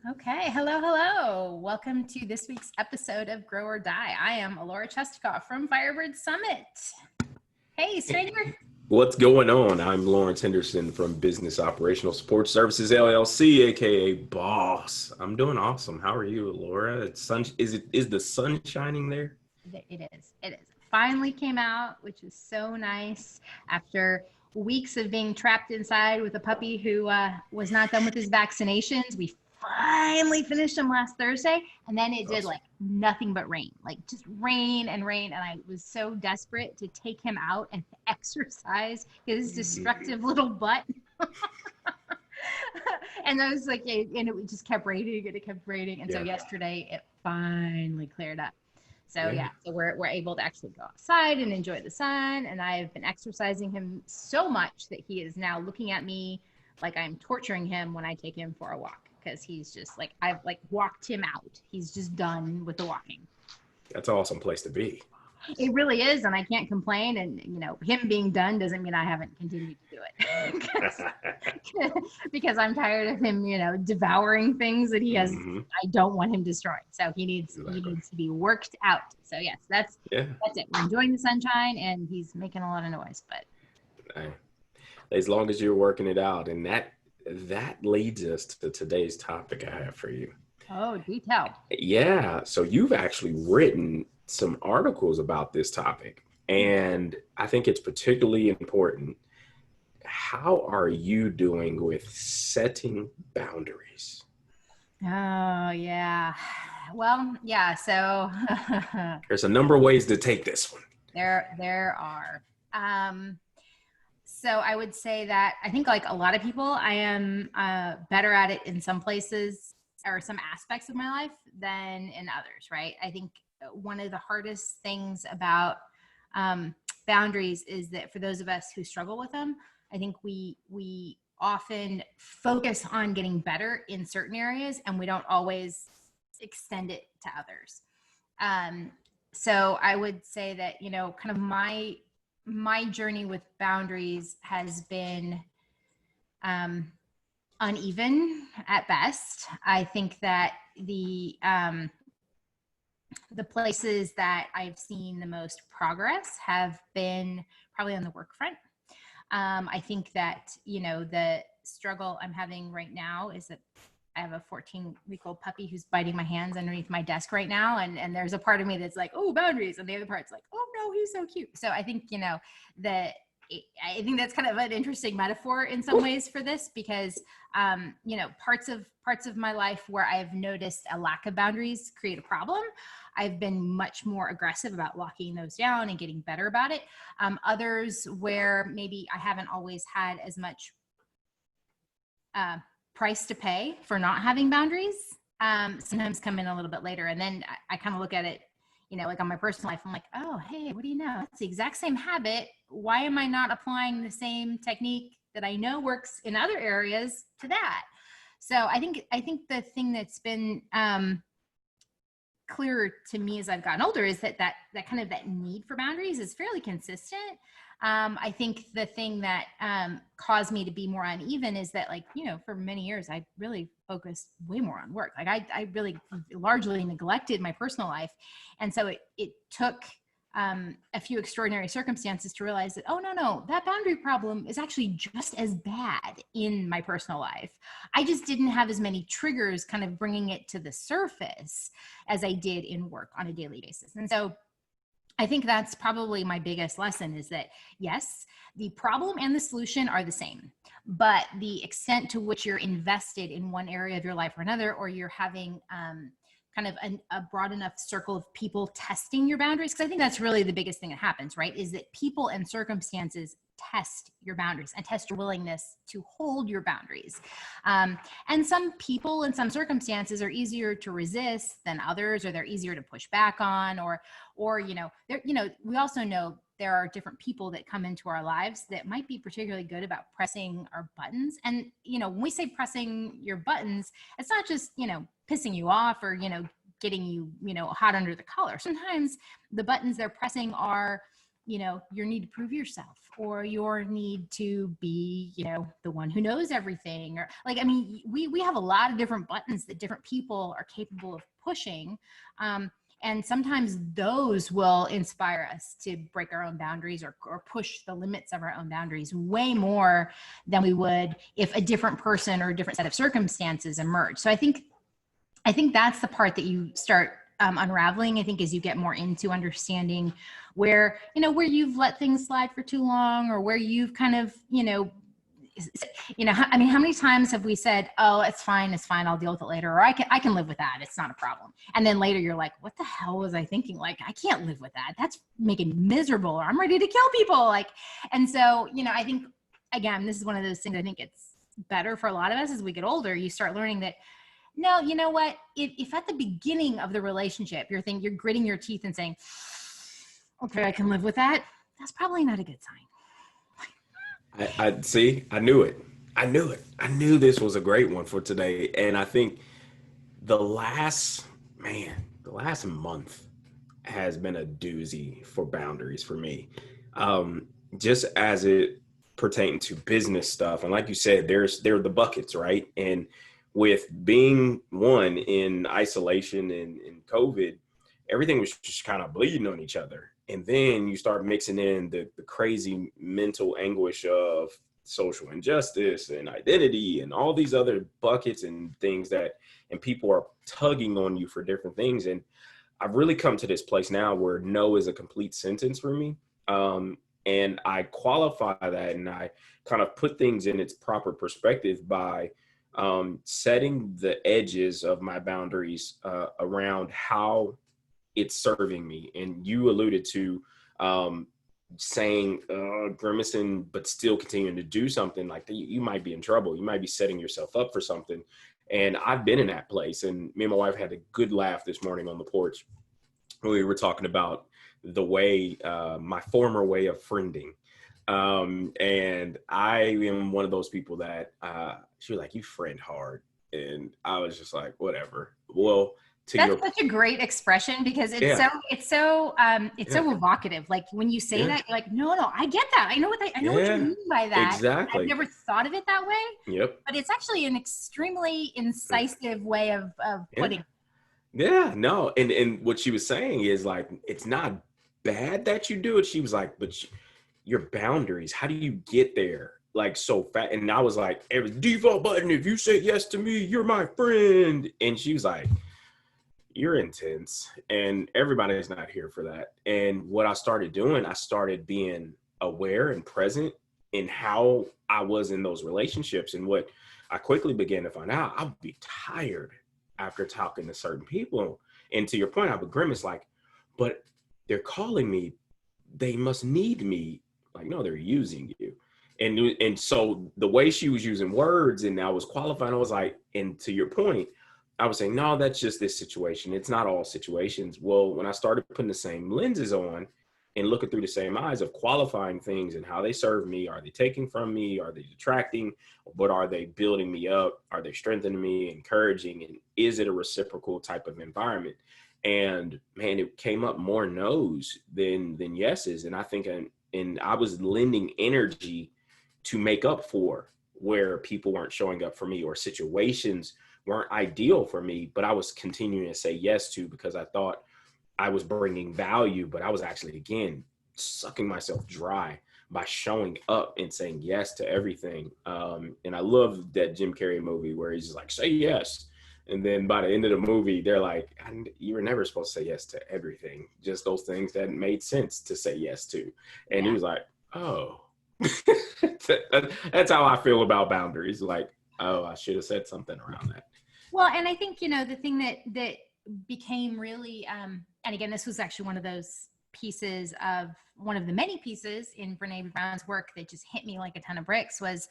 Okay, hello. Welcome to this week's episode of Grow or Die. I am Alora Chestikoff from Firebird Summit. Hey, stranger. What's going on? I'm Lawrence Henderson from Business Operational Support Services LLC, aka Boss. I'm doing awesome. How are you, Laura? Is the sun shining there? It is. It is. Finally came out, which is so nice after weeks of being trapped inside with a puppy who was not done with his vaccinations. We finally finished him last Thursday, and then it did like nothing but rain, like just rain and rain. And I was so desperate to take him out and exercise his destructive little butt. And I was like, and it just kept raining and it kept raining. And so yesterday it finally cleared up. So so we're able to actually go outside and enjoy the sun. And I've been exercising him so much that he is now looking at me like I'm torturing him when I take him for a walk, because he's just like, I've like walked him out. He's just done with the walking. That's an awesome place to be. It really is, and I can't complain. And him being done doesn't mean I haven't continued to do it because I'm tired of him, devouring things that he has. I don't want him destroying. So he needs to be worked out. So yes, that's it. We're enjoying the sunshine, and he's making a lot of noise. But as long as you're working it out, and that leads us to today's topic I have for you. Oh, do tell. Yeah. So you've actually written some articles about this topic, and I think it's particularly important. How are you doing with setting boundaries? Oh, yeah. Well, yeah. So there's a number of ways to take this one. There are. So I would say that I think, like a lot of people, I am better at it in some places or some aspects of my life than in others, right? I think one of the hardest things about boundaries is that for those of us who struggle with them, I think we often focus on getting better in certain areas, and we don't always extend it to others. So I would say that, kind of my journey with boundaries has been uneven at best. I think that the places that I've seen the most progress have been probably on the work front. I think that, the struggle I'm having right now is that I have a 14-week-old puppy who's biting my hands underneath my desk right now. And there's a part of me that's like, oh, boundaries. And the other part's like, oh no, he's so cute. So I think, I think that's kind of an interesting metaphor in some ways for this, because, parts of my life where I've noticed a lack of boundaries create a problem, I've been much more aggressive about locking those down and getting better about it. Others where maybe I haven't always had as much price to pay for not having boundaries, sometimes come in a little bit later. And then I kind of look at it, like on my personal life, I'm like, oh, hey, what do you know? It's the exact same habit. Why am I not applying the same technique that I know works in other areas to that? So I think the thing that's been clearer to me as I've gotten older is that kind of that need for boundaries is fairly consistent. I think the thing that caused me to be more uneven is that, like, for many years, I really focused way more on work. Like I really largely neglected my personal life. And so it took a few extraordinary circumstances to realize that, oh, no, that boundary problem is actually just as bad in my personal life. I just didn't have as many triggers kind of bringing it to the surface as I did in work on a daily basis. And so I think that's probably my biggest lesson, is that, yes, the problem and the solution are the same, but the extent to which you're invested in one area of your life or another, or you're having kind of a broad enough circle of people testing your boundaries. Because I think that's really the biggest thing that happens, right? Is that people and circumstances test your boundaries and test your willingness to hold your boundaries. And some people and some circumstances are easier to resist than others, or they're easier to push back on, or we also know there are different people that come into our lives that might be particularly good about pressing our buttons. And, when we say pressing your buttons, it's not just, pissing you off or, getting you, hot under the collar. Sometimes the buttons they're pressing are your need to prove yourself, or your need to be, the one who knows everything, or like, I mean, we have a lot of different buttons that different people are capable of pushing. And sometimes those will inspire us to break our own boundaries, or push the limits of our own boundaries way more than we would if a different person or a different set of circumstances emerge. So I think that's the part that you start unraveling, I think, as you get more into understanding where you've let things slide for too long, or where you've kind of, I mean, how many times have we said, oh, it's fine, I'll deal with it later, or I can live with that, it's not a problem. And then later you're like, what the hell was I thinking? Like, I can't live with that. That's making me miserable, or I'm ready to kill people. Like, and so, I think, again, this is one of those things I think it's better for a lot of us as we get older. You start learning that, no, you know what? If at the beginning of the relationship, you're gritting your teeth and saying, okay, I can live with that, that's probably not a good sign. I see. I knew it. I knew this was a great one for today. And I think the last month has been a doozy for boundaries for me. Just as it pertains to business stuff. And like you said, there are the buckets, right? And with being one in isolation and COVID, everything was just kind of bleeding on each other. And then you start mixing in the crazy mental anguish of social injustice and identity and all these other buckets and things and people are tugging on you for different things. And I've really come to this place now where no is a complete sentence for me. And I qualify that, and I kind of put things in its proper perspective by setting the edges of my boundaries around how it's serving me. And you alluded to saying grimacing, but still continuing to do something like that. You might be in trouble. You might be setting yourself up for something. And I've been in that place. And me and my wife had a good laugh this morning on the porch. We were talking about the way, my former way of friending. And I am one of those people that she was like, you friend hard. And I was just like, whatever. Well, that's such a great expression, because it's so evocative. Like when you say that, you're like, no, I get that. I know what you mean by that. Exactly. I've never thought of it that way. Yep. But it's actually an extremely incisive way of putting it. Yeah, no. And what she was saying is like, it's not bad that you do it. She was like, but your boundaries, how do you get there? Like so fast. And I was like, every default button, if you say yes to me, you're my friend. And she was like, you're intense, and everybody's not here for that. And what I started doing, I started being aware and present in how I was in those relationships. And what I quickly began to find out, I would be tired after talking to certain people. And to your point, I would grimace like, but they're calling me, they must need me. Like, no, they're using you. And so the way she was using words, and I was qualifying, I was like, and to your point, I was saying, no, that's just this situation. It's not all situations. Well, when I started putting the same lenses on and looking through the same eyes of qualifying things and how they serve me, are they taking from me? Are they detracting? But are they building me up? Are they strengthening me, encouraging? And is it a reciprocal type of environment? And man, it came up more no's than yeses. And I think, and I was lending energy to make up for where people weren't showing up for me, or situations weren't ideal for me, but I was continuing to say yes to because I thought I was bringing value, but I was actually, again, sucking myself dry by showing up and saying yes to everything. And I love that Jim Carrey movie where he's just like, say yes. And then by the end of the movie, they're like, you were never supposed to say yes to everything, just those things that made sense to say yes to. And he was like, oh, that's how I feel about boundaries. Like, oh, I should have said something around that. Well, and I think, the thing that became really, and again, this was actually one of those pieces of one of the many pieces in Brene Brown's work that just hit me like a ton of bricks was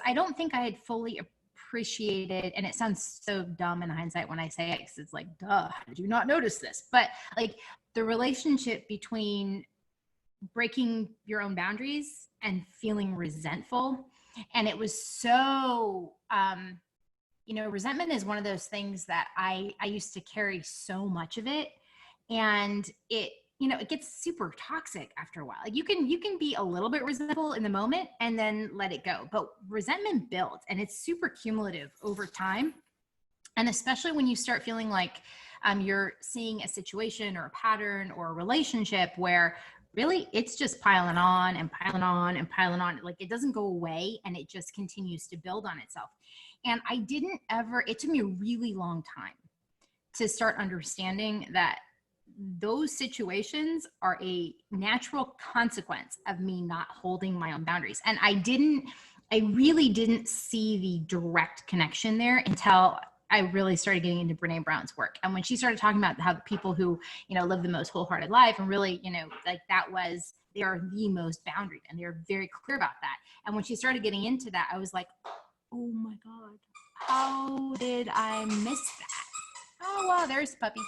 I don't think I had fully appreciated, and it sounds so dumb in hindsight when I say it, because it's like, duh, how did you not notice this? But like the relationship between breaking your own boundaries and feeling resentful. And it was so, resentment is one of those things that I used to carry so much of it. And it you know, it gets super toxic after a while. Like you can be a little bit resentful in the moment and then let it go. But resentment builds and it's super cumulative over time. And especially when you start feeling like you're seeing a situation or a pattern or a relationship where really it's just piling on and piling on and piling on. Like it doesn't go away and it just continues to build on itself. And it took me a really long time to start understanding that those situations are a natural consequence of me not holding my own boundaries. And I really didn't see the direct connection there until I really started getting into Brene Brown's work. And when she started talking about how the people who, you know, live the most wholehearted life and really, you know, like they are the most boundaried and they're very clear about that. And when she started getting into that, I was like, oh my God, how did I miss that? Oh, wow, there's puppy.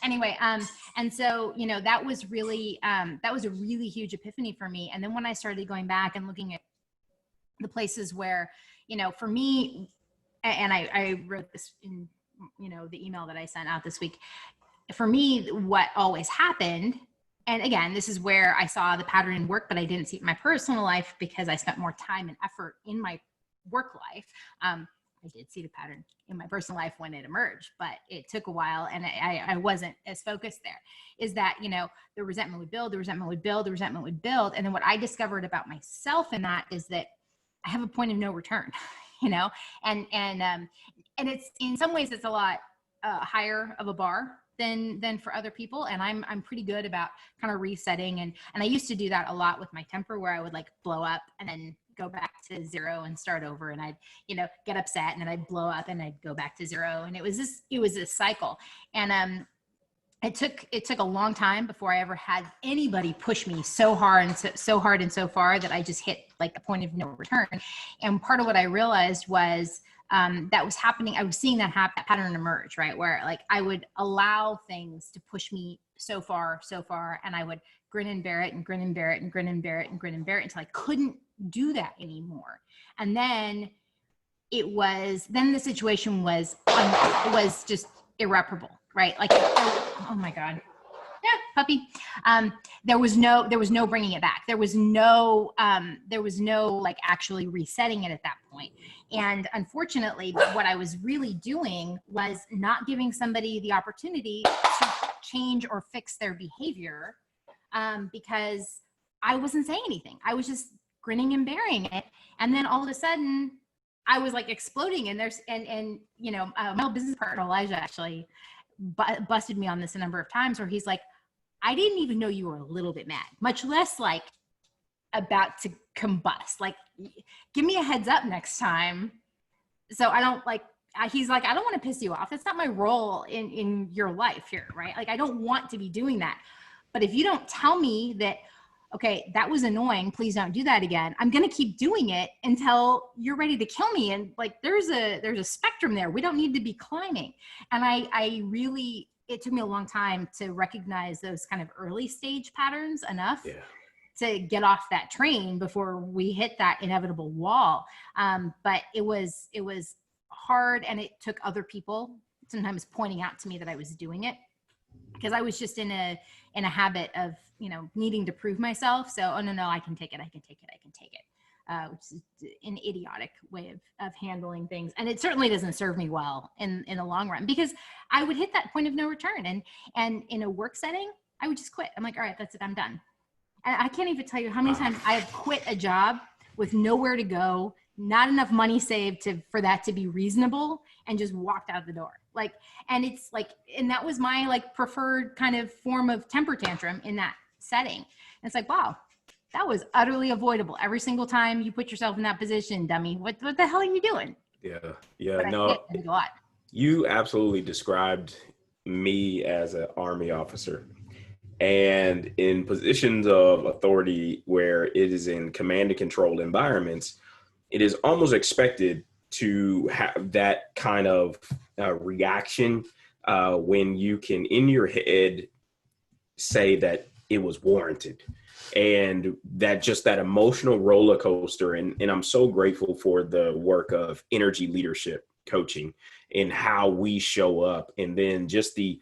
Anyway, and so, you know, that was a really huge epiphany for me. And then when I started going back and looking at the places where, you know, for me, and I wrote this in, you know, the email that I sent out this week, for me, what always happened, and again, this is where I saw the pattern in work, but I didn't see it in my personal life because I spent more time and effort in my work life. I did see the pattern in my personal life when it emerged, but it took a while and I wasn't as focused there, is that, you know, the resentment would build, the resentment would build, the resentment would build. And then what I discovered about myself in that is that I have a point of no return, you know, and it's, in some ways it's a lot higher of a bar than for other people. And I'm pretty good about kind of resetting. And I used to do that a lot with my temper where I would like blow up and then go back to zero and start over. And I'd, you know, get upset and then I'd blow up and I'd go back to zero. And it was this cycle. And it took a long time before I ever had anybody push me so hard and so far that I just hit like a point of no return. And part of what I realized was that was happening. I was seeing that pattern emerge, right? Where like I would allow things to push me so far, and I would grin and bear it and grin and bear it and grin and bear it and grin and bear it until I couldn't do that anymore. And then the situation was just irreparable, right? Like, oh my God. Yeah, puppy. There was no bringing it back. There was no like actually resetting it at that point. And unfortunately, what I was really doing was not giving somebody the opportunity to change or fix their behavior, because I wasn't saying anything. I was just grinning and bearing it. And then all of a sudden I was like exploding, and you know, my business partner, Elijah, actually busted me on this a number of times where he's like, I didn't even know you were a little bit mad, much less like about to combust. Like, give me a heads up next time. So I don't like, he's like, I don't want to piss you off. That's not my role in your life here, right? Like, I don't want to be doing that. But if you don't tell me that, okay, that was annoying, please don't do that again, I'm going to keep doing it until you're ready to kill me. And like, there's a spectrum there. We don't need to be climbing. And it took me a long time to recognize those kind of early stage patterns enough to get off that train before we hit that inevitable wall. But it was hard, and it took other people sometimes pointing out to me that I was doing it, because I was just in a habit of, you know, needing to prove myself. So, oh no, I can take it. Which is an idiotic way of handling things. And it certainly doesn't serve me well in the long run, because I would hit that point of no return. And in a work setting, I would just quit. I'm like, all right, that's it, I'm done. And I can't even tell you how many times I have quit a job with nowhere to go, not enough money saved for that to be reasonable, and just walked out the door. Like, and it's like, and that was my like preferred kind of form of temper tantrum in that setting. And it's like, wow, that was utterly avoidable. Every single time you put yourself in that position, dummy, what the hell are you doing? No, you absolutely described me as an Army officer. And in positions of authority where it is in command and control environments, it is almost expected to have that kind of reaction when you can, in your head, say that it was warranted. And that emotional roller coaster. And I'm so grateful for the work of energy leadership coaching and how we show up. And then just the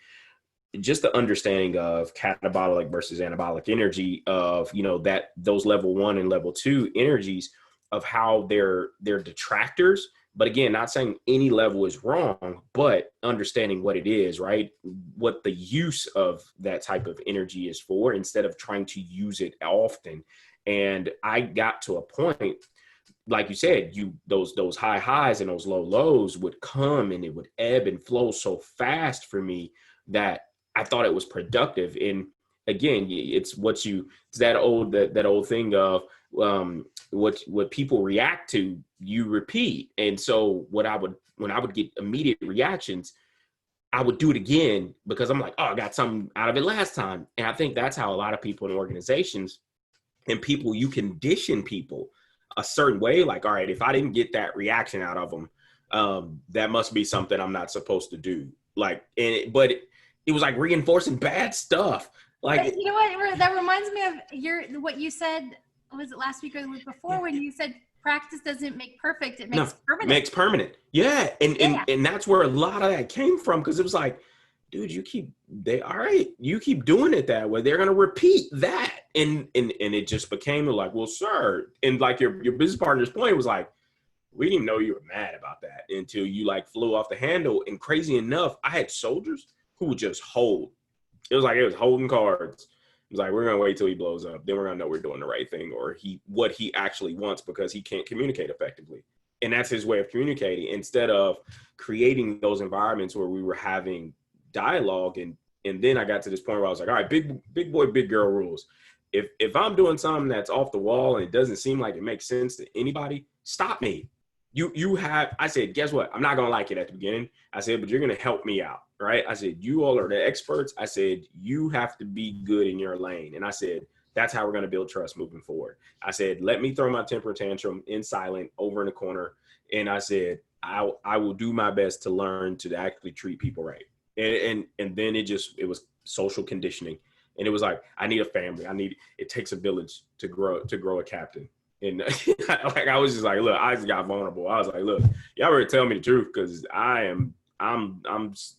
just the understanding of catabolic versus anabolic energy, of, you know, that those level 1 and level 2 energies, of how they're detractors. But again, not saying any level is wrong, but understanding what it is, right? What the use of that type of energy is for, instead of trying to use it often. And I got to a point, like you said, those high highs and those low lows would come, and it would ebb and flow so fast for me that I thought it was productive. And again, it's that old thing of, what people react to, you repeat. And so when I would get immediate reactions, I would do it again, because I'm like, oh, I got something out of it last time. And I think that's how a lot of people in organizations and people, you condition people a certain way. Like, all right, if I didn't get that reaction out of them, that must be something I'm not supposed to do. Like, but it was like reinforcing bad stuff. Like, but you know what? That reminds me of what you said. Was it last week or the week before, when you said practice doesn't make perfect, it makes permanent. Makes permanent. Yeah. And that's where a lot of that came from. Cause it was like, dude, you keep doing it that way, they're going to repeat that. And it just became like, well, sir. And like your business partner's point was like, we didn't know you were mad about that until you like flew off the handle. And crazy enough, I had soldiers who would just hold. It was holding cards. It was like, we're going to wait till he blows up. Then we're going to know we're doing the right thing, or what he actually wants, because he can't communicate effectively. And that's his way of communicating, instead of creating those environments where we were having dialogue. And then I got to this point where I was like, all right, big boy, big girl rules. If I'm doing something that's off the wall and it doesn't seem like it makes sense to anybody, stop me. I said, guess what? I'm not going to like it at the beginning. I said, but you're going to help me out, right? I said, you all are the experts. I said, you have to be good in your lane. And I said, that's how we're going to build trust moving forward. I said, let me throw my temper tantrum in silent over in the corner. And I said, I will do my best to learn to actually treat people right. And then it was social conditioning. And it was like, I need a family. It takes a village to grow a captain. And like, I was just like, look, I just got vulnerable. I was like, look, y'all better tell me the truth, because I'm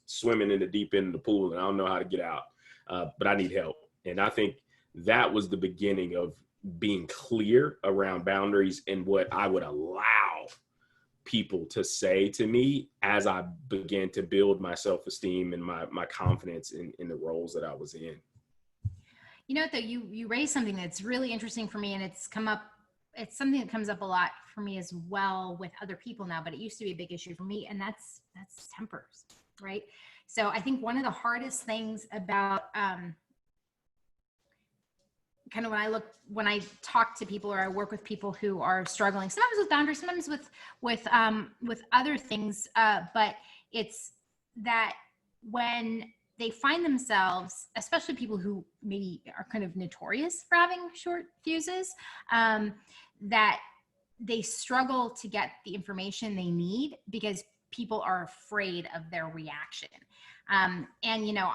swimming in the deep end of the pool and I don't know how to get out, but I need help. And I think that was the beginning of being clear around boundaries and what I would allow people to say to me as I began to build my self-esteem and my confidence in the roles that I was in. You know, though, you raised something that's really interesting for me, and it's something that comes up a lot for me as well with other people now, but it used to be a big issue for me, and that's tempers, right? So I think one of the hardest things about kind of when I talk to people, or I work with people who are struggling, sometimes with boundaries, sometimes with other things, but it's that when they find themselves, especially people who maybe are kind of notorious for having short fuses, that they struggle to get the information they need because people are afraid of their reaction. And, you know,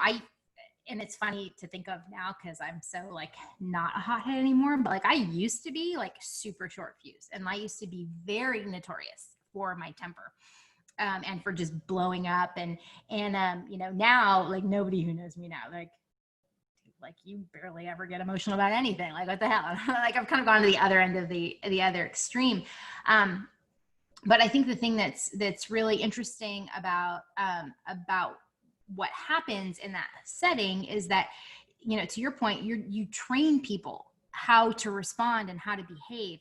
and it's funny to think of now, because I'm so like not a hothead anymore, but like I used to be like super short fuse, and I used to be very notorious for my temper. And for just blowing up and you know, now, like, nobody who knows me now, like you barely ever get emotional about anything. Like, what the hell? Like, I've kind of gone to the other end of the other extreme. But I think the thing that's really interesting about what happens in that setting is that, you know, to your point, you train people how to respond and how to behave.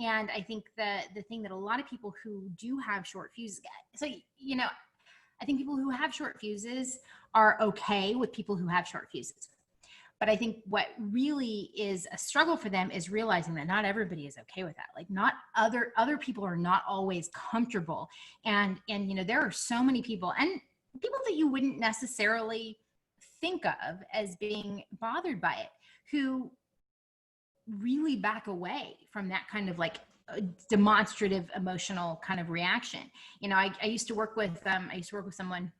And I think the thing that a lot of people who do have short fuses get, so, you know, I think people who have short fuses are okay with people who have short fuses. But I think what really is a struggle for them is realizing that not everybody is okay with that. Like, not other people are not always comfortable. And, you know, there are so many people, and people that you wouldn't necessarily think of as being bothered by it, who really back away from that kind of like demonstrative emotional kind of reaction. You know, I used to work with someone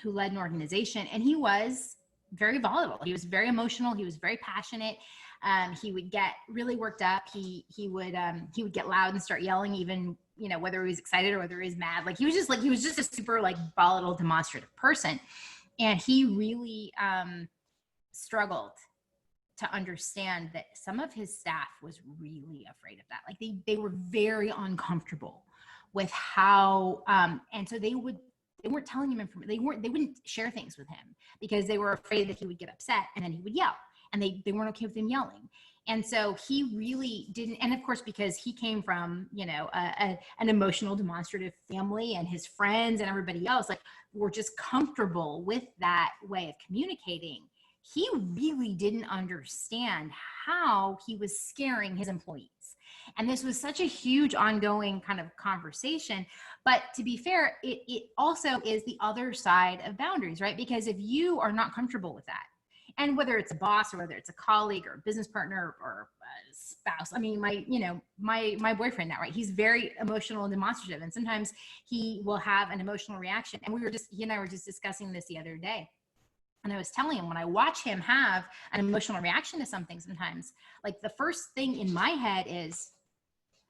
who led an organization, and he was very volatile. He was very emotional. He was very passionate. He would get really worked up. He would get loud and start yelling, even, you know, whether he was excited or whether he was mad. Like, he was just a super like volatile, demonstrative person. And he really struggled to understand that some of his staff was really afraid of that. Like they were very uncomfortable with how, and so they weren't telling him information. They wouldn't share things with him because they were afraid that he would get upset and then he would yell, and they weren't okay with him yelling. And so he really didn't. And of course, because he came from, you know, an emotional demonstrative family, and his friends and everybody else, like, were just comfortable with that way of communicating. He really didn't understand how he was scaring his employees. And this was such a huge ongoing kind of conversation. But to be fair, it also is the other side of boundaries, right? Because if you are not comfortable with that, and whether it's a boss or whether it's a colleague or a business partner or a spouse, I mean, my boyfriend now, right? He's very emotional and demonstrative. And sometimes he will have an emotional reaction. And he and I were just discussing this the other day. And I was telling him, when I watch him have an emotional reaction to something sometimes, like, the first thing in my head is,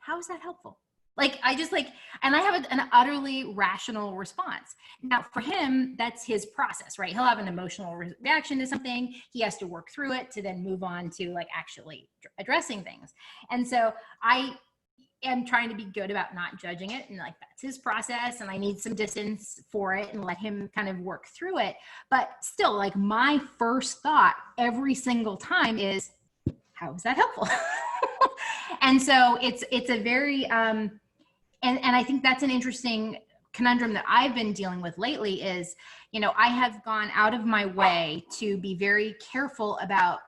how is that helpful? Like, and I have an utterly rational response. Now, for him, that's his process, right? He'll have an emotional reaction to something. He has to work through it to then move on to, like, actually addressing things. And so I am trying to be good about not judging it, and, like, that's his process, and I need some distance for it and let him kind of work through it. But still, like, my first thought every single time is, how is that helpful? And so it's a very and I think that's an interesting conundrum that I've been dealing with lately is, you know, I have gone out of my way to be very careful about,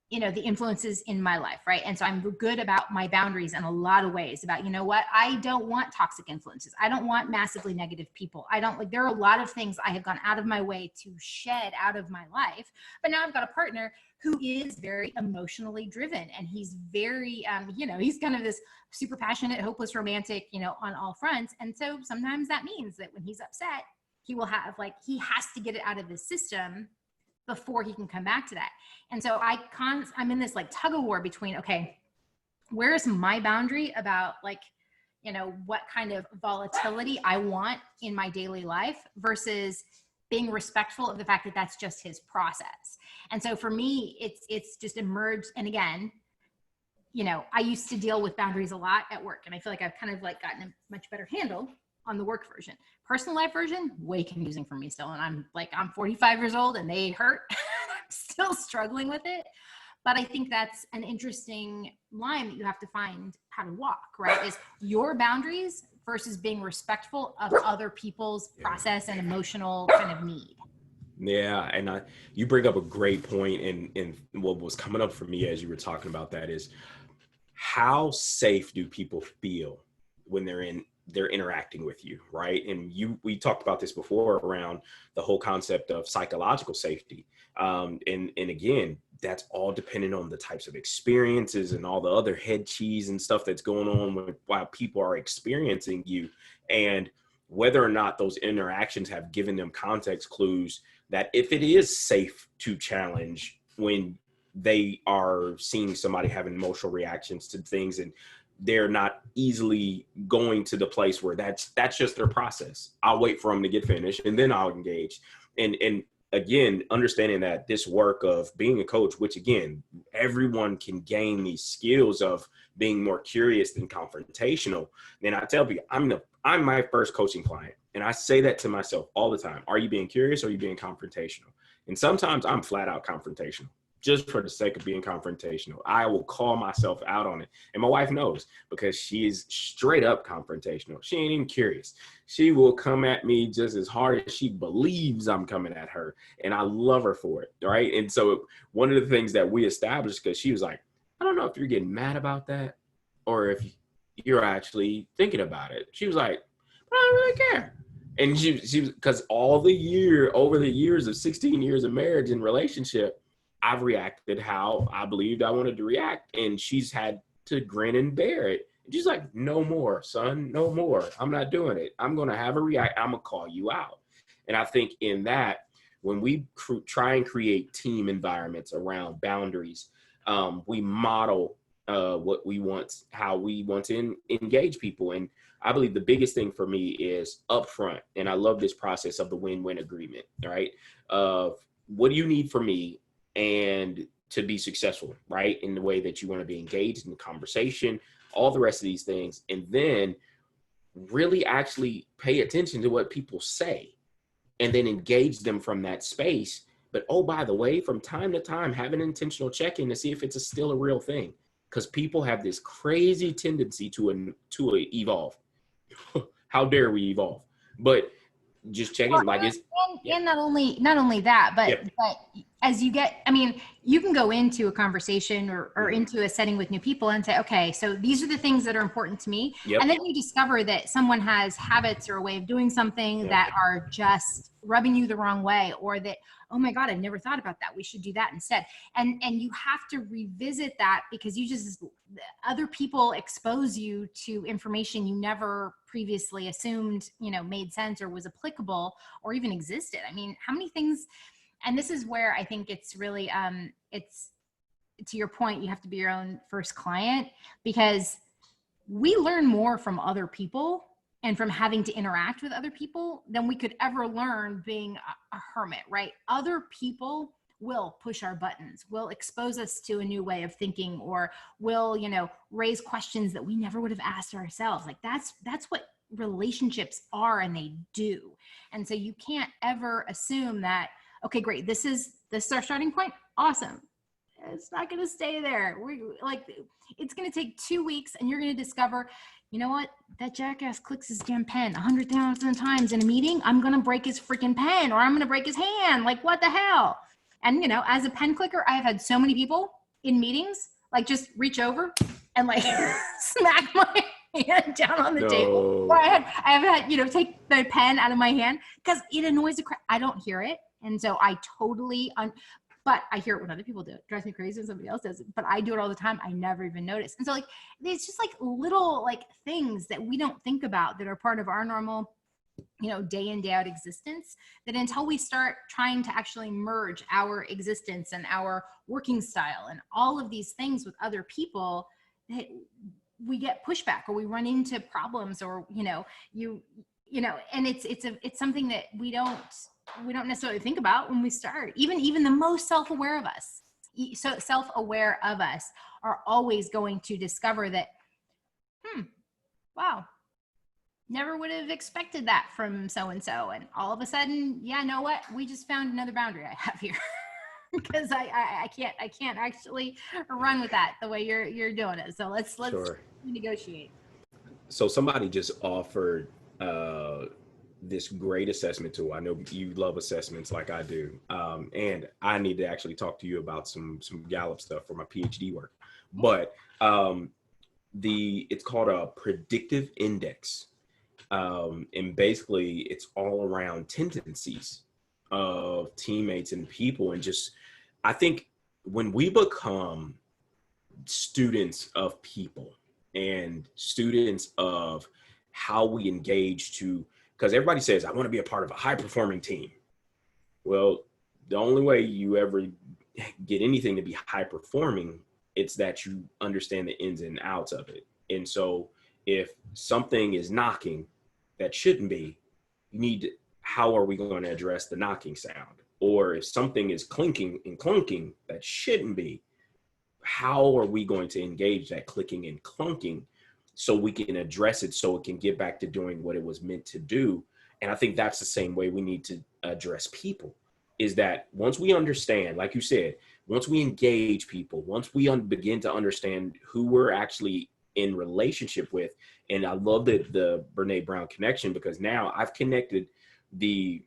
you know, the influences in my life, right? And so I'm good about my boundaries in a lot of ways about, you know what, I don't want toxic influences. I don't want massively negative people. There are a lot of things I have gone out of my way to shed out of my life. But now I've got a partner who is very emotionally driven, and he's very, you know, he's kind of this super passionate, hopeless romantic, you know, on all fronts. And so sometimes that means that when he's upset, he will have, like, he has to get it out of his system before he can come back to that. And so I'm in this, like, tug of war between, okay, where's my boundary about, like, you know, what kind of volatility I want in my daily life versus being respectful of the fact that that's just his process. And so for me, it's just emerged. And again, you know, I used to deal with boundaries a lot at work, and I feel like I've kind of, like, gotten a much better handle on the work version. Personal life version, way confusing for me still. And I'm 45 years old and they hurt. I'm still struggling with it. But I think that's an interesting line that you have to find how to walk, right? Is your boundaries versus being respectful of other people's process and emotional kind of need. Yeah, and you bring up a great point, and what was coming up for me as you were talking about that is, how safe do people feel when they're interacting with you, right? And we talked about this before around the whole concept of psychological safety. And again, that's all dependent on the types of experiences and all the other head cheese and stuff that's going on while people are experiencing you, and whether or not those interactions have given them context clues that if it is safe to challenge when they are seeing somebody having emotional reactions to things, and they're not easily going to the place where that's just their process. I'll wait for them to get finished and then I'll engage. And again, understanding that this work of being a coach, which again, everyone can gain these skills of being more curious than confrontational. Then I tell people, I'm my first coaching client. And I say that to myself all the time. Are you being curious or are you being confrontational? And sometimes I'm flat out confrontational, just for the sake of being confrontational. I will call myself out on it. And my wife knows, because she is straight up confrontational. She ain't even curious. She will come at me just as hard as she believes I'm coming at her. And I love her for it, right? And so one of the things that we established, because she was like, I don't know if you're getting mad about that or if you're actually thinking about it. She was like, I don't really care. And she was, because over the years of 16 years of marriage and relationship, I've reacted how I believed I wanted to react, and she's had to grin and bear it. And she's like, no more, son, no more. I'm not doing it. I'm going to have a react. I'm going to call you out. And I think in that, when we try and create team environments around boundaries, we model what we want, how we want to engage people. And I believe the biggest thing for me is upfront. And I love this process of the win-win agreement, right? Of what do you need from me and to be successful, right? In the way that you want to be engaged in the conversation, all the rest of these things. And then really actually pay attention to what people say and then engage them from that space. But oh, by the way, from time to time, have an intentional check-in to see if it's still a real thing. Because people have this crazy tendency to evolve. How dare we evolve? But just checking, Well, like it's and not only that, but yeah. but as you get, I mean, you can go into a conversation or into a setting with new people and say, okay, so these are the things that are important to me. Yep. And then you discover that someone has habits or a way of doing something that are just rubbing you the wrong way, or that, oh my God, I never thought about that. We should do that instead. And you have to revisit that because other people expose you to information you never previously assumed, made sense or was applicable or even existed. I mean, how many things, and this is where I think it's really, it's, to your point, you have to be your own first client, because we learn more from other people and from having to interact with other people than we could ever learn being a hermit, right? Other people will push our buttons, will expose us to a new way of thinking, or will, raise questions that we never would have asked ourselves. Like that's what relationships are, and they do. And so you can't ever assume that, okay, great, this is our starting point. Awesome. It's not going to stay there. It's going to take 2 weeks, and you're going to discover, you know what? That jackass clicks his damn pen 100,000 times in a meeting. I'm going to break his freaking pen, or I'm going to break his hand. Like, what the hell? And, as a pen clicker, I have had so many people in meetings, like, just reach over and like smack my hand down on the table. Or I have had, take the pen out of my hand because it annoys the crap. I don't hear it. And so I totally, but I hear it when other people do it. It drives me crazy when somebody else does it, but I do it all the time. I never even notice. And so like, it's just like little like things that we don't think about that are part of our normal, day in, day out existence, that until we start trying to actually merge our existence and our working style and all of these things with other people, that we get pushback or we run into problems, or, and it's something that we don't necessarily think about when we start. Even the most self-aware of us, are always going to discover that, wow, never would have expected that from so-and-so. And all of a sudden, yeah, know what? We just found another boundary I have here. Because I can't actually run with that the way you're doing it. So let's Sure. negotiate. So somebody just offered this great assessment tool. I know you love assessments like I do, and I need to actually talk to you about some Gallup stuff for my PhD work. But it's called a Predictive Index, and basically it's all around tendencies of teammates and people. And just, I think when we become students of people and students of how we engage because everybody says, I want to be a part of a high performing team. Well, the only way you ever get anything to be high performing, it's that you understand the ins and outs of it. And so if something is knocking that shouldn't be, how are we going to address the knocking sound? Or if something is clinking and clunking that shouldn't be, how are we going to engage that clicking and clunking so we can address it, so it can get back to doing what it was meant to do? And I think that's the same way we need to address people, is that once we understand, like you said, once we engage people, once we begin to understand who we're actually in relationship with. And I love the Brene Brown connection, because now I've connected the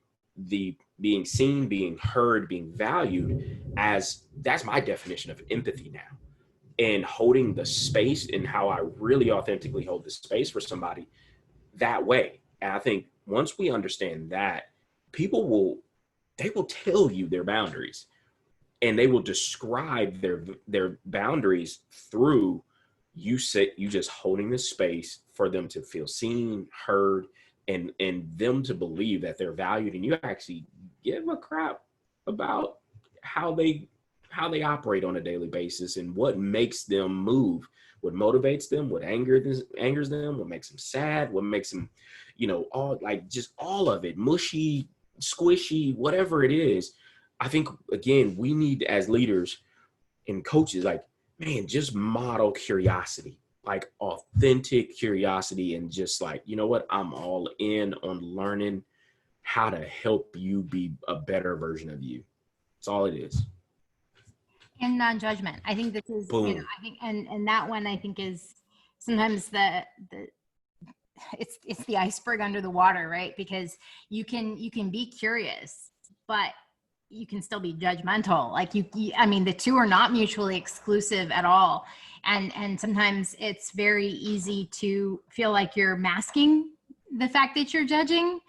being seen, being heard, being valued, as that's my definition of empathy now. And holding the space, and how I really authentically hold the space for somebody that way. And I think once we understand that, people will tell you their boundaries, and they will describe their boundaries through you just holding the space for them to feel seen, heard, and them to believe that they're valued, and you actually give a crap about how they operate on a daily basis and what makes them move, what motivates them, what angers them, what makes them sad, what makes them, all like just all of it, mushy, squishy, whatever it is. I think, again, we need, as leaders and coaches, like, man, just model curiosity, like authentic curiosity, and just like, you know what, I'm all in on learning how to help you be a better version of you. That's all it is. And non-judgment. I think this is, Boom. I think, and that one I think is sometimes it's the iceberg under the water, right? Because you can be curious, but you can still be judgmental. Like I mean, the two are not mutually exclusive at all. And sometimes it's very easy to feel like you're masking the fact that you're judging.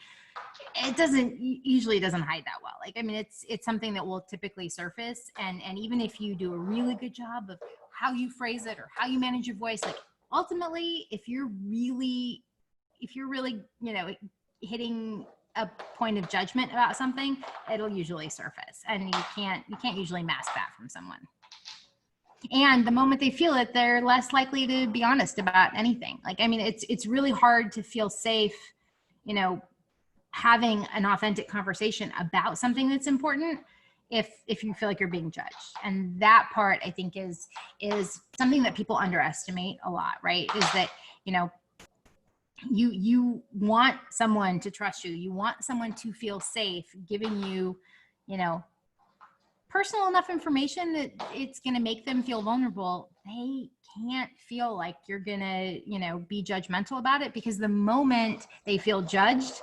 It usually doesn't hide that well. Like, I mean, it's something that will typically surface. And even if you do a really good job of how you phrase it or how you manage your voice, like ultimately, if you're really, hitting a point of judgment about something, it'll usually surface, and you can't usually mask that from someone. And the moment they feel it, they're less likely to be honest about anything. Like, I mean, it's really hard to feel safe, having an authentic conversation about something that's important if you feel like you're being judged. And that part, I think, is something that people underestimate a lot, right? Is that, you want someone to trust you. You want someone to feel safe giving you, personal enough information that it's going to make them feel vulnerable. They can't feel like you're going to, be judgmental about it, because the moment they feel judged,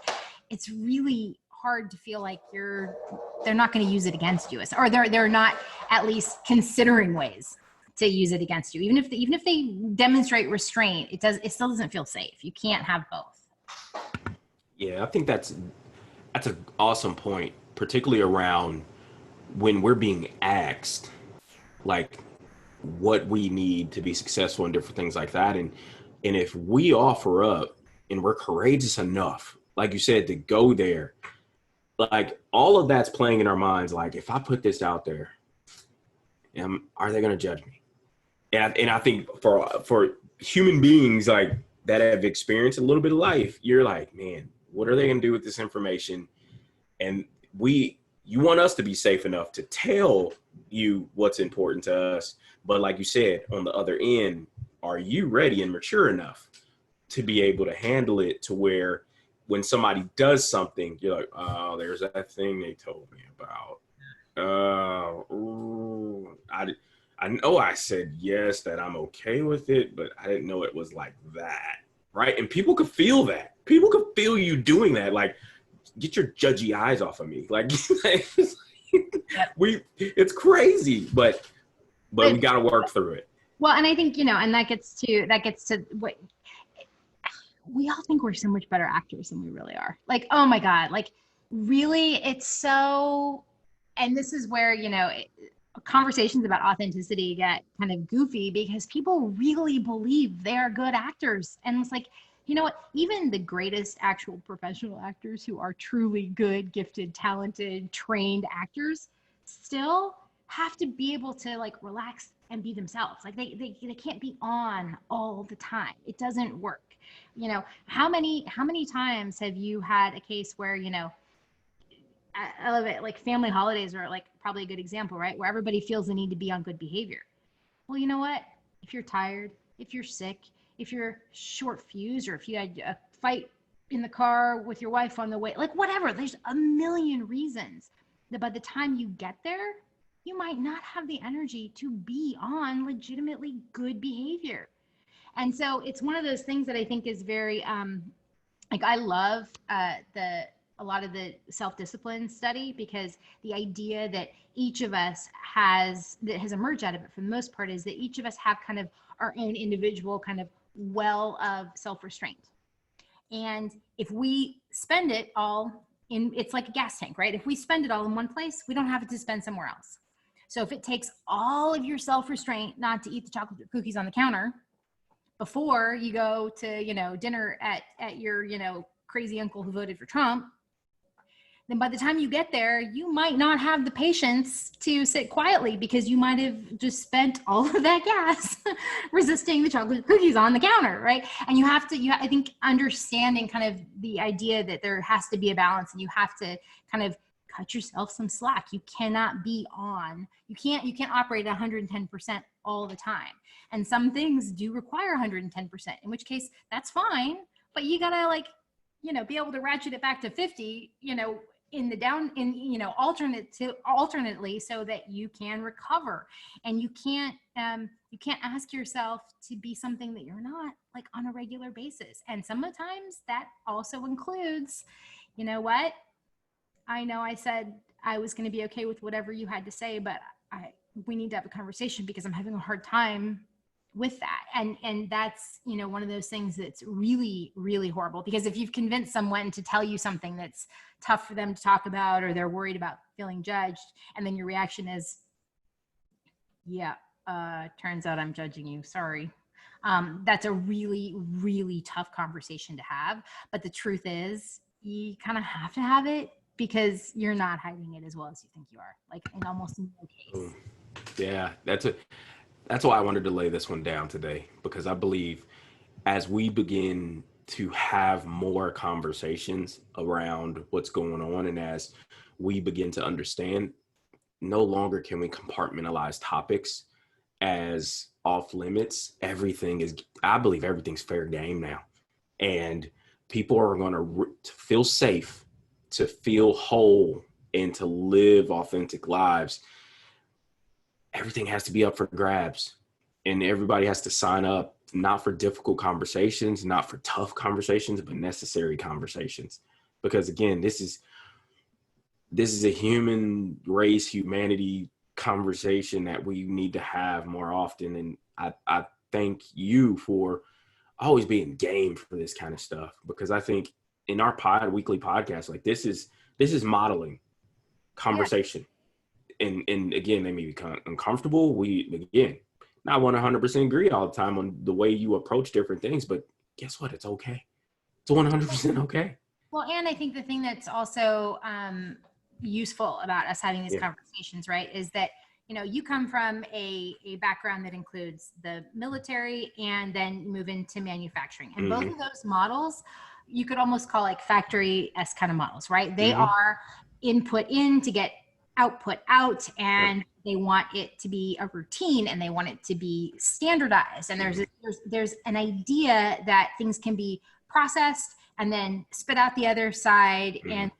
it's really hard to feel like they're not going to use it against you, or they're not at least considering ways to use it against you. Even if they demonstrate restraint, it still doesn't feel safe. You can't have both. Yeah, I think that's an awesome point, particularly around when we're being asked, like, what we need to be successful and different things like that. And if we offer up and we're courageous enough, like you said, to go there, like all of that's playing in our minds. Like, if I put this out there, are they going to judge me? And I think for human beings like that have experienced a little bit of life, you're like, man, what are they going to do with this information? And you want us to be safe enough to tell you what's important to us. But like you said, on the other end, are you ready and mature enough to be able to handle it to where when somebody does something, you're like, oh, there's that thing they told me about. I know I said yes, that I'm okay with it, but I didn't know it was like that, right? And people could feel that. People could feel you doing that. Like, get your judgy eyes off of me. Like, it's crazy, but we got to work through it. Well, and I think, and that gets to what we all think we're so much better actors than we really are. Like, oh my God, like really, it's so, and this is where, conversations about authenticity get kind of goofy, because people really believe they are good actors. And it's like, you know what, even the greatest actual professional actors who are truly good, gifted, talented, trained actors still have to be able to like relax and be themselves. Like they can't be on all the time. It doesn't work. How many times have you had a case where, I love it. Like family holidays are like probably a good example, right? Where everybody feels the need to be on good behavior. Well, you know what? If you're tired, if you're sick, if you're short fused, or if you had a fight in the car with your wife on the way, like whatever, there's a million reasons that by the time you get there, you might not have the energy to be on legitimately good behavior. And so it's one of those things that I think is very, like I love a lot of the self-discipline study, because the idea that each of us has emerged out of it for the most part is that each of us have kind of our own individual kind of well of self-restraint. And if we spend it all it's like a gas tank, right? If we spend it all in one place, we don't have it to spend somewhere else. So if it takes all of your self-restraint not to eat the chocolate cookies on the counter before you go to, dinner at your, crazy uncle who voted for Trump, then by the time you get there, you might not have the patience to sit quietly because you might have just spent all of that gas resisting the chocolate cookies on the counter, right? And you have to, I think understanding kind of the idea that there has to be a balance, and you have to kind of cut yourself some slack. You cannot be on, you can't operate at 110% all the time. And some things do require 110%, in which case that's fine, but you gotta like, be able to ratchet it back to 50, in the down, alternately, so that you can recover. And you can't ask yourself to be something that you're not, like, on a regular basis. And sometimes that also includes, you know what, I know I said I was going to be okay with whatever you had to say, but we need to have a conversation because I'm having a hard time with that. And that's, one of those things that's really, really horrible, because if you've convinced someone to tell you something that's tough for them to talk about, or they're worried about feeling judged, and then your reaction is, yeah, turns out I'm judging you, sorry. That's a really, really tough conversation to have. But the truth is, you kind of have to have it, because you're not hiding it as well as you think you are, like in almost no case. Yeah, that's why I wanted to lay this one down today, because I believe as we begin to have more conversations around what's going on, and as we begin to understand, no longer can we compartmentalize topics as off limits. I believe everything's fair game now. And people are going to feel safe, to feel whole, and to live authentic lives. Everything has to be up for grabs, and everybody has to sign up, not for difficult conversations, not for tough conversations, but necessary conversations. Because again, this is a human race, humanity conversation that we need to have more often. And I thank you for always being game for this kind of stuff, because I think in our weekly podcast, like this is modeling conversation. Yeah. And again, they may be uncomfortable. We, again, not 100% agree all the time on the way you approach different things, but guess what? It's okay. It's 100% okay. Well, and I think the thing that's also useful about us having these conversations, right, is that, you come from a background that includes the military and then move into manufacturing. And both of those models, you could almost call like factory-esque kind of models, right? They are input in to get output out, and they want it to be a routine, and they want it to be standardized. And there's an idea that things can be processed and then spit out the other side and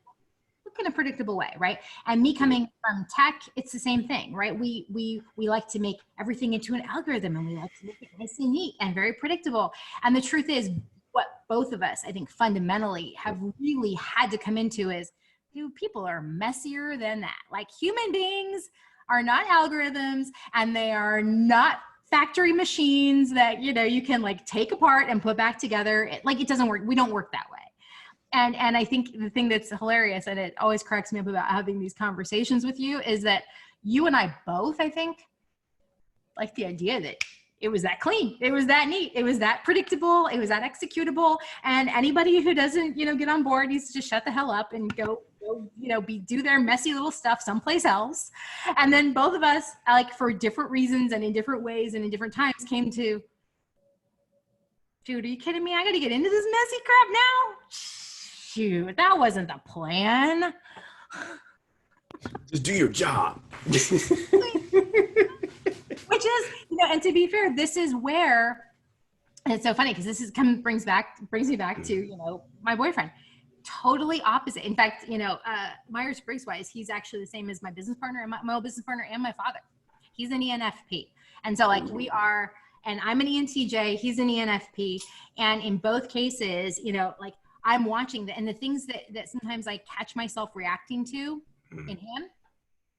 look in a predictable way, right? And me coming from tech, it's the same thing, right? We like to make everything into an algorithm, and we like to make it nice and neat and very predictable. And the truth is, what both of us, I think, fundamentally have really had to come into is, dude, people are messier than that. Like, human beings are not algorithms, and they are not factory machines that, you can like take apart and put back together. It doesn't work. We don't work that way. And I think the thing that's hilarious, and it always cracks me up about having these conversations with you, is that you and I both, I think, like the idea that it was that clean, it was that neat, it was that predictable, it was that executable. And anybody who doesn't, get on board needs to just shut the hell up and go, do their messy little stuff someplace else. And then both of us, like, for different reasons and in different ways and in different times, came to, dude, are you kidding me? I got to get into this messy crap now? Shoot, that wasn't the plan. Just do your job. Which is, and to be fair, this is where, and it's so funny because this brings me back to, my boyfriend. Totally opposite. In fact, Myers-Briggs wise, he's actually the same as my business partner, and my old business partner, and my father. He's an ENFP. And so like we are, and I'm an ENTJ, he's an ENFP. And in both cases, like, I'm watching and the things that sometimes I catch myself reacting to in him,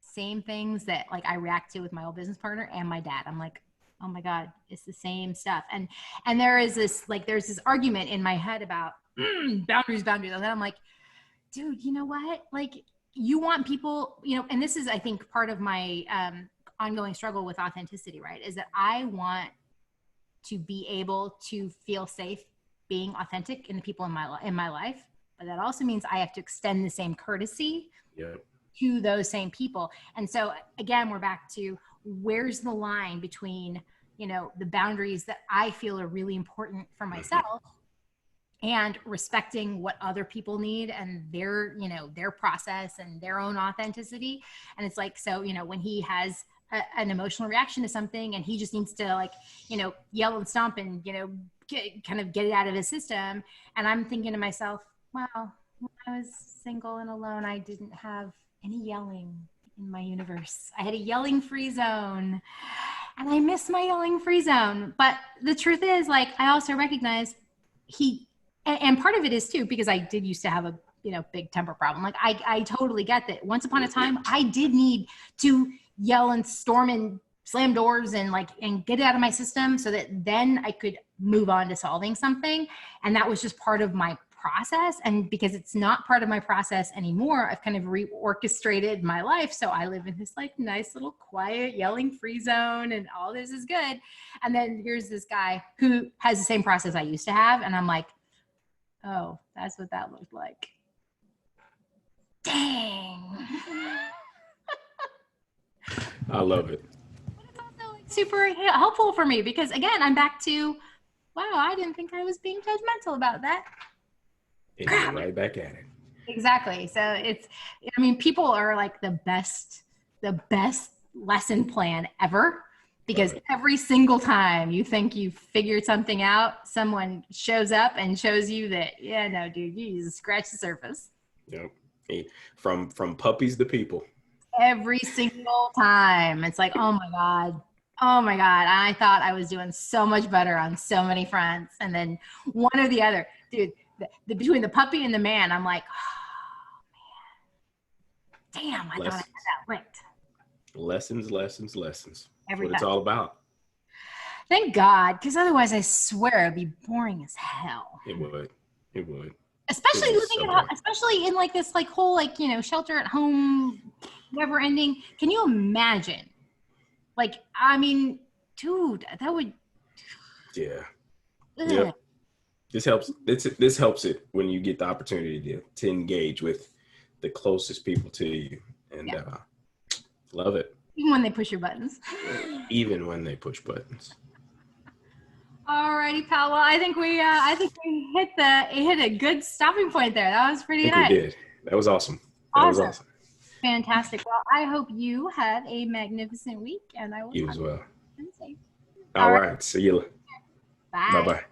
same things that like I react to with my old business partner and my dad. I'm like, oh my God, it's the same stuff. And there's this argument in my head about boundaries. And then I'm like, dude, you know what? Like, you want people, and this is, I think, part of my ongoing struggle with authenticity, right? Is that I want to be able to feel safe being authentic in the people in my life. but that also means I have to extend the same courtesy Yeah. to those same people. And so again, we're back to where's the line between, you know, the boundaries that I feel are really important for myself and respecting what other people need and their, you know, their process and their own authenticity. And it's like, so, you know, when he has an emotional reaction to something and he just needs to, like, you know, yell and stomp and, you know, kind of get it out of his system. And I'm thinking to myself, wow, when I was single and alone, I didn't have any yelling in my universe. I had a yelling free zone and I miss my yelling free zone. But the truth is, like, I also recognize and part of it is too, because I did used to have a, you know, big temper problem. Like I totally get that. Once upon a time, I did need to yell and storm and slam doors and get it out of my system so that then I could move on to solving something. And that was just part of my process. And because it's not part of my process anymore, I've kind of reorchestrated my life. So I live in this like nice little quiet yelling free zone and all this is good. And then here's this guy who has the same process I used to have. And I'm like, oh, that's what that looked like. Dang. I love it. But it's also like super helpful for me because again, I'm back to, wow, I didn't think I was being judgmental about that. And you're right back at it. Exactly. So it's, I mean, people are like the best lesson plan ever. Because every single time you think you've figured something out, someone shows up and shows you that, yeah, no, dude, you just scratch the surface. Yep. From puppies to people. Every single time. It's like, oh my God. Oh my God. I thought I was doing so much better on so many fronts. And then one or the other. Dude, between the puppy and the man, I'm like, oh man. Damn, I thought I had that licked. Lessons. Every That's what it's all about. Thank God, because otherwise I swear it'd be boring as hell. It would. Especially especially in like this like whole like, you know, shelter at home, never ending. Can you imagine? Like, I mean, dude, that would. Yeah. Yep. This helps it when you get the opportunity to engage with the closest people to you, and love it. Even when they push your buttons. Even when they push buttons. Alrighty, pal. Well, I think we hit a good stopping point there. That was pretty nice. We did. That was awesome. Fantastic. Well, I hope you have a magnificent week, and I will. You as well. All right. See you. Bye. Bye.